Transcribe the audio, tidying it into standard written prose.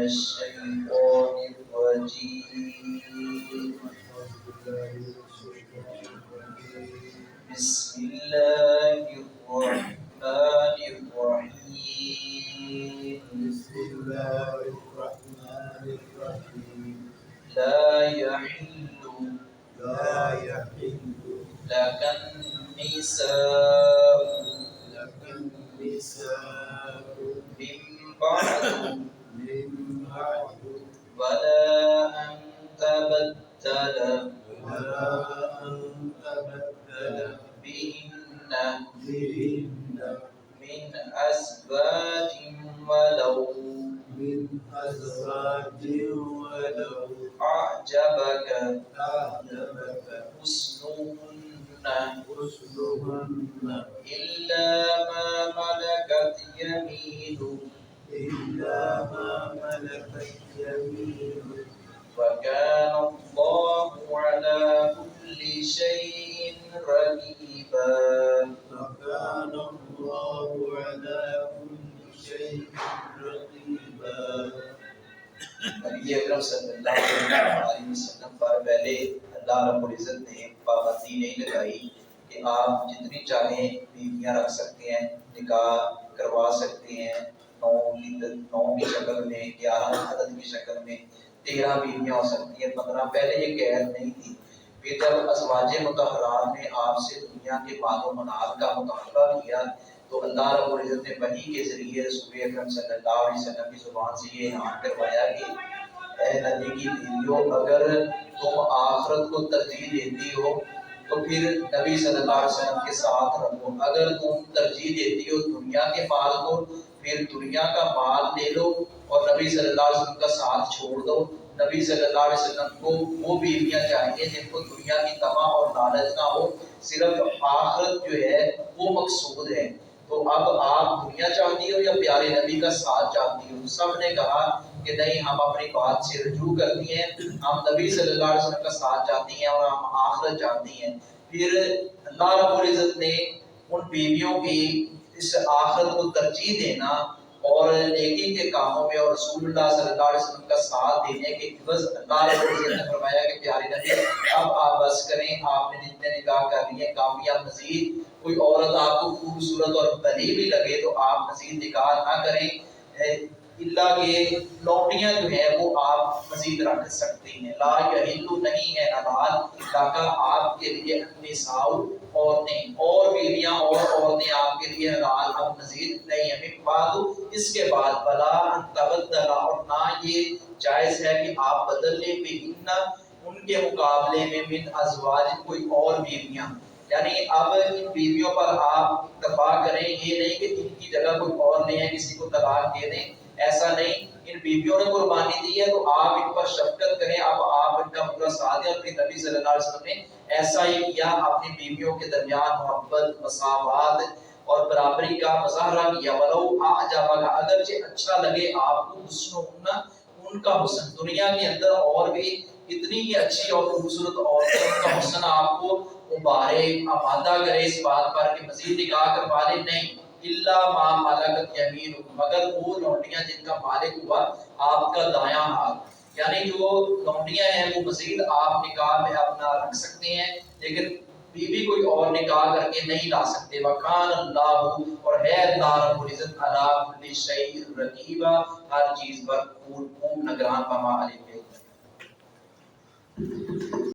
الشيطان الرجيم. بسم الله الرحمن الرحيم. لا يحل لك النساء من بعد ولا أن تبدل بهن من أزواج ولو أعجبك حسنهن إلا ما ملكت يمينك وكان الله على كل شيء رقيبا. نبی اکرم صلی اللہ علیہ وسلم پر پہلے اللہ رب العزت نے پابندی نہیں لگائی کہ آپ جتنی چاہیں بیویاں رکھ سکتے ہیں، نکاح کروا سکتے ہیں، 9 کی شکل میں، 11 عدد کی شکل میں، 13 بیویاں ہو سکتی ہیں، 15. پہلے یہ قید نہیں تھی. پھر جب ازواج مطہرات نے آپ سے دنیا کے مال و منال کا مطالبہ کیا تو اللہ رب العزت نے وحی کے ذریعے رسول اکرم صلی اللہ علیہ وسلم کی زبان سے یہ اعلان کروایا کہ اے نبی کی بیویوں، اگر تم آخرت کو ترجیح دیتی ہو تو پھر نبی صلی اللہ علیہ وسلم کے ساتھ رہو. اگر تم ترجیح دیتی ہو دنیا کے مال کو، پھر دنیا کا مال لے لو اور نبی صلی اللہ علیہ وسلم کا ساتھ چھوڑ دو. نبی صلی اللہ علیہ وسلم کو وہ بیویاں چاہیے جن کو دنیا کی طمع اور لالچ نہ ہو، صرف آخرت جو ہے وہ مقصود ہے. تو اب آپ دنیا چاہتی ہو یا پیارے نبی کا ساتھ چاہتی ہو؟ سب نے کہا کہ نہیں، ہم اپنی بات سے رجوع کرتی ہیں، ہم نبی صلی اللہ علیہ وسلم کا ساتھ چاہتی ہیں اور ہم آخرت چاہتی ہیں. پھر اللہ رب العزت نے ان بیویوں کی اس آخرت کو ترجیح دینا اور نیکی کے کاموں میں اور رسول اللہ صلی اللہ علیہ وسلم کا ساتھ دینے کے عوض اللہ رب العزت نے فرمایا کہ پیارے نبی اب آپ بس کریں، آپ نے جتنے نکاح کر لیے کافی. آپ مزید کوئی عورت آپ کو خوبصورت اور بلی بھی لگے تو آپ مزید نکاح نہ کریں، اللہ کے لوٹیاں جو ہیں وہ آپ مزید رکھ سکتی ہیں. لا یحل نہیں ہے حلال لکا آپ کے لیے النساء عورتیں، اور بیویاں اور عورتیں آپ کے لیے حلال اب مزید نہیں ہے. من بعد اس کے بعد ولا ان تبدل اور نہ یہ جائز ہے کہ آپ بدل لیں بہن ان کے مقابلے میں من ازواج کوئی اور بیویاں. یعنی اب ان بیویوں پر آپ اتفاق کریں، یہ نہیں کہ ان کی جگہ کوئی اور لے آئیں کسی کو طلاق دے دیں، ایسا نہیں. ان بیویوں نے قربانی دی ہے تو آپ ان پر شفقت کریں، اب آپ ان کا پورا ساتھ دیں. اور پھر نبی صلی اللہ علیہ وسلم نے ایسا ہی کیا، اپنی بیویوں کے درمیان محبت، مساوات اور برابری کا مظاہرہ کیا. ولو اعجبک اگرچہ اچھا لگے آپ کو حسنہن ان کا حسن، دنیا کے اندر اور بھی اتنی ہی اچھی اور خوبصورت عورتیں، ان کا حسن آپ کو مبارک آمادہ کرے اس بات پر کہ مزید نکاح کروا لے، نہیں. الا ما ملکت یمینک مگر وہ لونڈیاں جن کا مالک ہوا آپ کا دایاں ہاتھ. یعنی جو لونڈیاں ہیں وہ مزید آپ نکاح میں اپنا رکھ سکتے ہیں لیکن بیوی کوئی اور نکاح کر کے نہیں لا سکتے. وکان اللہ اور ہے اللہ رب العزت علی کل شیء رقیبا ہر چیز پر خوب نگران. وما علیہ